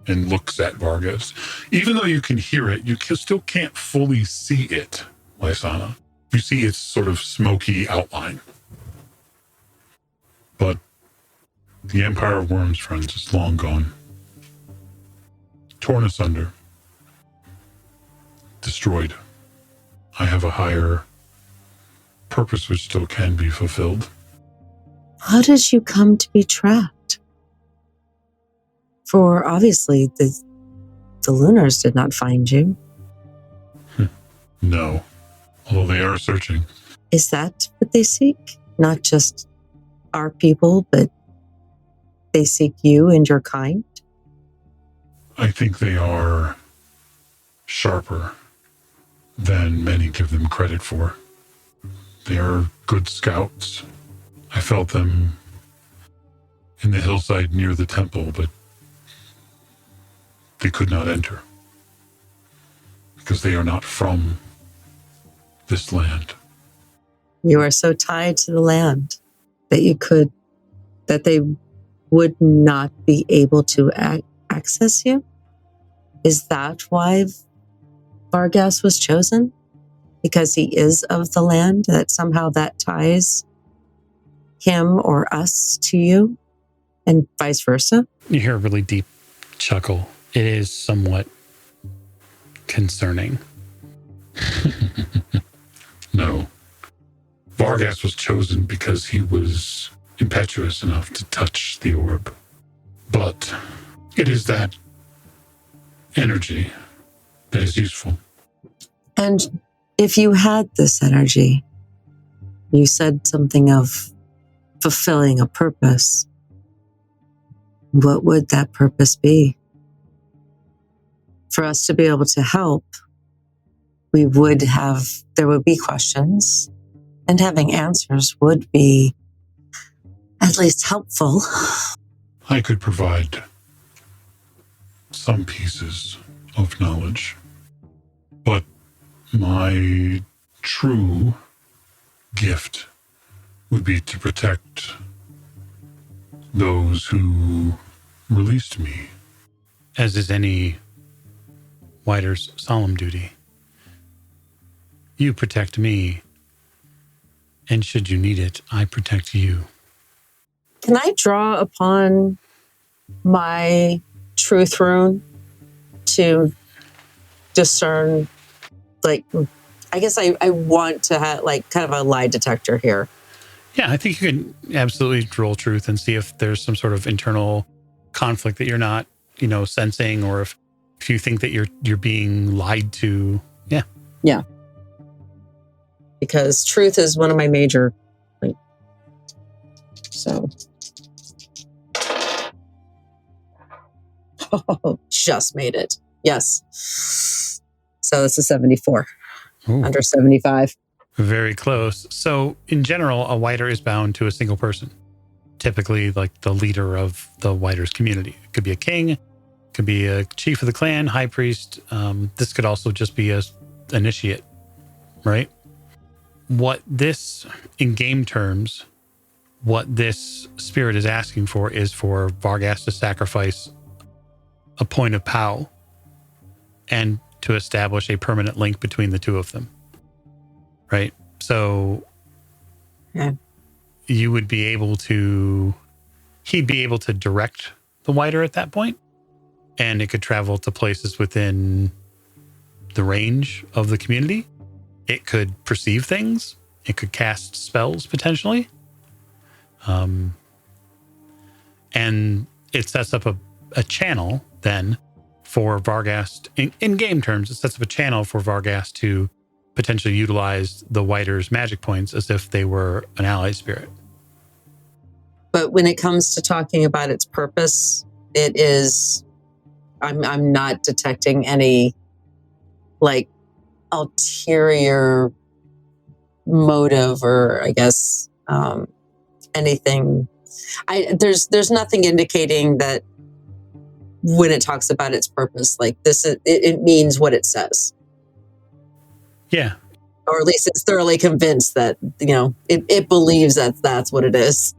and looks at Vargas. Even though you can hear it, you still can't fully see it, Lysanna. You see its sort of smoky outline. But the Empire of Worms, friends, is long gone. Torn asunder. Destroyed. I have a higher purpose which still can be fulfilled. How did you come to be trapped? For obviously, the Lunars did not find you. No, although they are searching. Is that what they seek? Not just our people, but they seek you and your kind? I think they are sharper than many give them credit for. They are good scouts. I felt them in the hillside near the temple, but they could not enter because they are not from this land. You are so tied to the land that they would not be able to access you? Is that why Vargast was chosen? Because he is of the land, that somehow that ties him or us to you, and vice versa? You hear a really deep chuckle. It is somewhat concerning. No. Vargast was chosen because he was impetuous enough to touch the orb. But it is that energy that is useful. And if you had this energy, you said something of fulfilling a purpose. What would that purpose be? For us to be able to help, there would be questions, and having answers would be at least helpful. I could provide some pieces of knowledge, but my true gift would be to protect those who released me. As is any Wider's solemn duty. You protect me, and should you need it, I protect you. Can I draw upon my truth rune to discern, I guess I want to have kind of a lie detector here. Yeah, I think you can absolutely roll truth and see if there's some sort of internal conflict that you're not, sensing, or if you think that you're being lied to. Yeah. Yeah. Because truth is one of my major, so. Oh, just made it. Yes. So this is 74. Ooh. Under 75. Very close. So in general, a Wider is bound to a single person, typically like the leader of the Wider's community. It could be a king, it could be a chief of the clan, high priest. This could also just be a initiate, right? In game terms, what this spirit is asking for is for Vargast to sacrifice a point of power and to establish a permanent link between the two of them. Right? So you would be able to, he'd be able to direct the Wider at that point, and it could travel to places within the range of the community. It could perceive things. It could cast spells potentially. And it sets up a channel then for Vargast, in game terms, it sets up a channel for Vargast to potentially utilize the Wider's magic points as if they were an ally spirit. But when it comes to talking about its purpose, it is, I'm not detecting any ulterior motive, or I guess anything. There's nothing indicating that when it talks about its purpose, it means what it says. Yeah. Or at least it's thoroughly convinced that, it believes that that's what it is.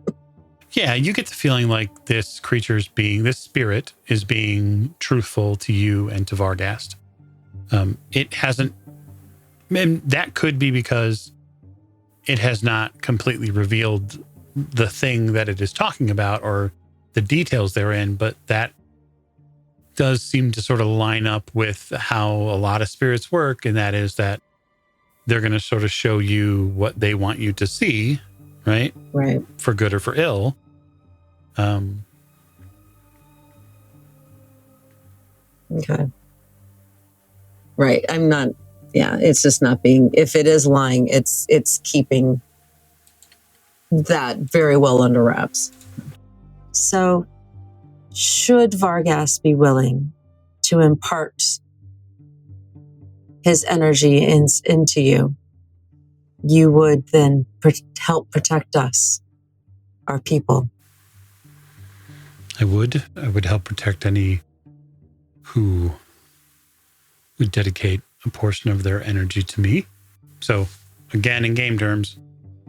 Yeah, you get the feeling like this spirit is being truthful to you and to Vargast. It hasn't, and that could be because it has not completely revealed the thing that it is talking about or the details therein, but that does seem to sort of line up with how a lot of spirits work, and that is that they're going to sort of show you what they want you to see, right? Right. For good or for ill. Okay. Right. I'm not, yeah, it's just not being, if it is lying, it's keeping that very well under wraps. So should Vargast be willing to impart his energy into you, you would then help protect us, our people. I would help protect any who would dedicate a portion of their energy to me. So again, in game terms,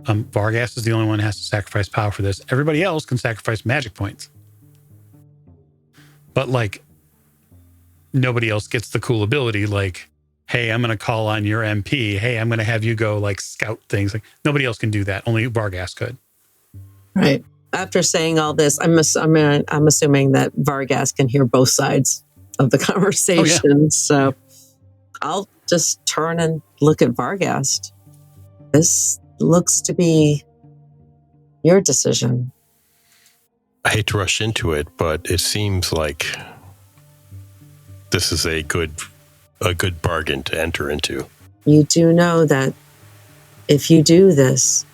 Vargast is the only one who has to sacrifice power for this. Everybody else can sacrifice magic points. But like, nobody else gets the cool ability like, hey, I'm going to call on your MP. Hey, I'm going to have you go like scout things. Like nobody else can do that. Only Vargast could. Right. After saying all this, I'm assuming that Vargast can hear both sides of the conversation. Oh, yeah. So I'll just turn and look at Vargast. This looks to be your decision. I hate to rush into it, but it seems like this is a good bargain to enter into. You do know that if you do this,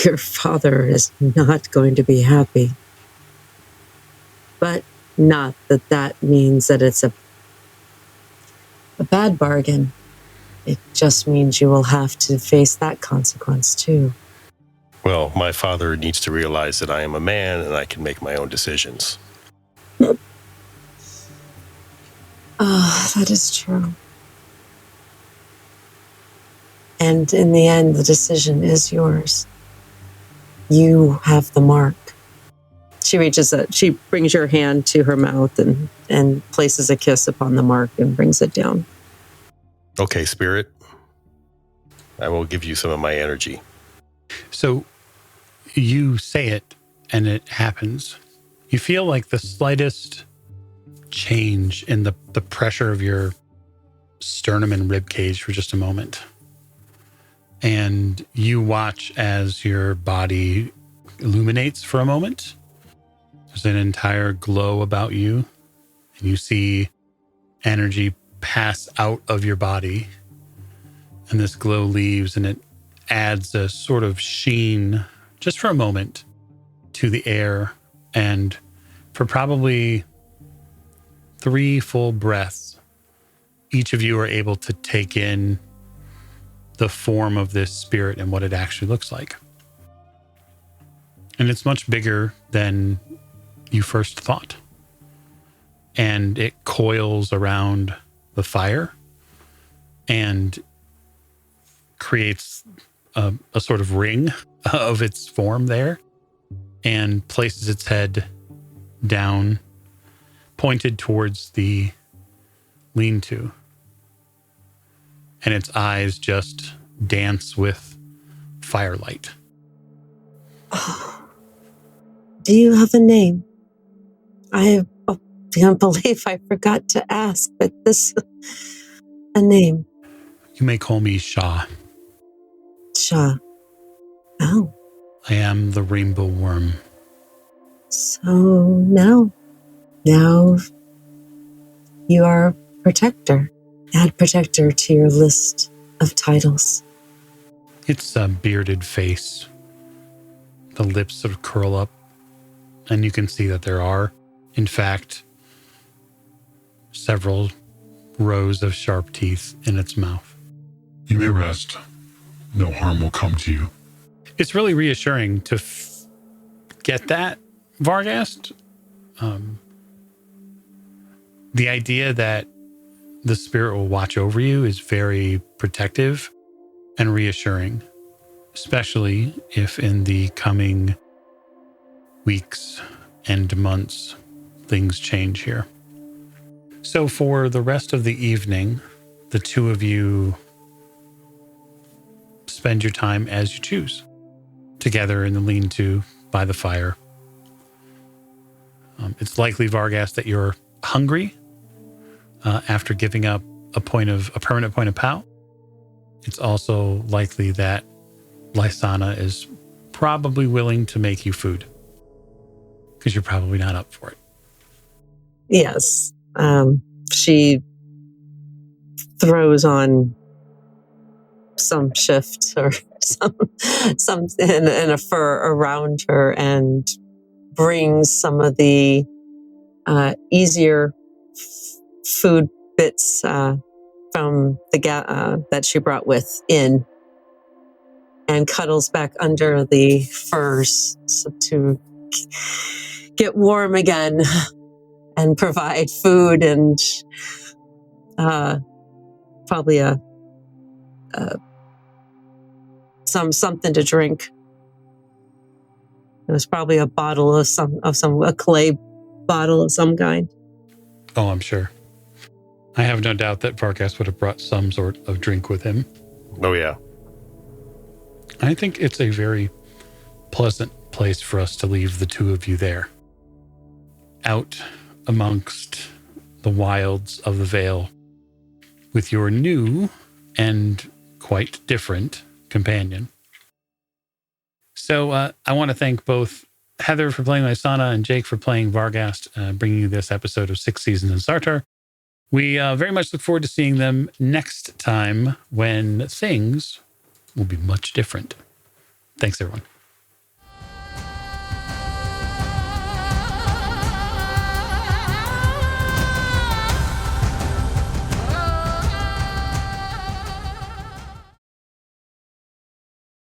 your father is not going to be happy. But not that means that it's a bad bargain. It just means you will have to face that consequence too. Well, my father needs to realize that I am a man and I can make my own decisions. Oh, that is true. And in the end, the decision is yours. You have the mark. She brings your hand to her mouth and places a kiss upon the mark and brings it down. Okay, Spirit. I will give you some of my energy. So you say it and it happens. You feel like the slightest change in the pressure of your sternum and rib cage for just a moment. And you watch as your body illuminates for a moment. There's an entire glow about you. And you see energy pass out of your body. And this glow leaves and it adds a sort of sheen just for a moment to the air. And for probably 3 full breaths, each of you are able to take in the form of this spirit and what it actually looks like. And it's much bigger than you first thought. And it coils around the fire and creates a sort of ring of its form there and places its head down, pointed towards the lean-to. And its eyes just dance with firelight. Oh. Do you have a name? I can't believe I forgot to ask, but a name. You may call me Shah. Shah. Oh. I am the Rainbow Wyrm. So now you are protector. Add protector to your list of titles. It's a bearded face. The lips sort of curl up, and you can see that there are, in fact, several rows of sharp teeth in its mouth. You may rest. No harm will come to you. It's really reassuring to get that, Vargast. The idea that the spirit will watch over you is very protective and reassuring, especially if in the coming weeks and months, things change here. So for the rest of the evening, the two of you spend your time as you choose, together in the lean-to by the fire. It's likely, Vargast, that you're hungry after giving up a permanent point of POW. It's also likely that Lysanna is probably willing to make you food because you're probably not up for it. Yes. She throws on some shift or some in a fur around her and brings some of the easier food bits from the that she brought with in, and cuddles back under the furs to get warm again and provide food and probably something to drink. It was probably a bottle of a clay bottle of some kind. Oh, I'm sure. I have no doubt that Vargast would have brought some sort of drink with him. Oh, yeah. I think it's a very pleasant place for us to leave the two of you there. Out amongst the wilds of the Vale with your new and quite different companion. So I want to thank both Heather for playing Lysanna and Jake for playing Vargast, bringing you this episode of 6 Seasons in Sartar. We very much look forward to seeing them next time when things will be much different. Thanks, everyone.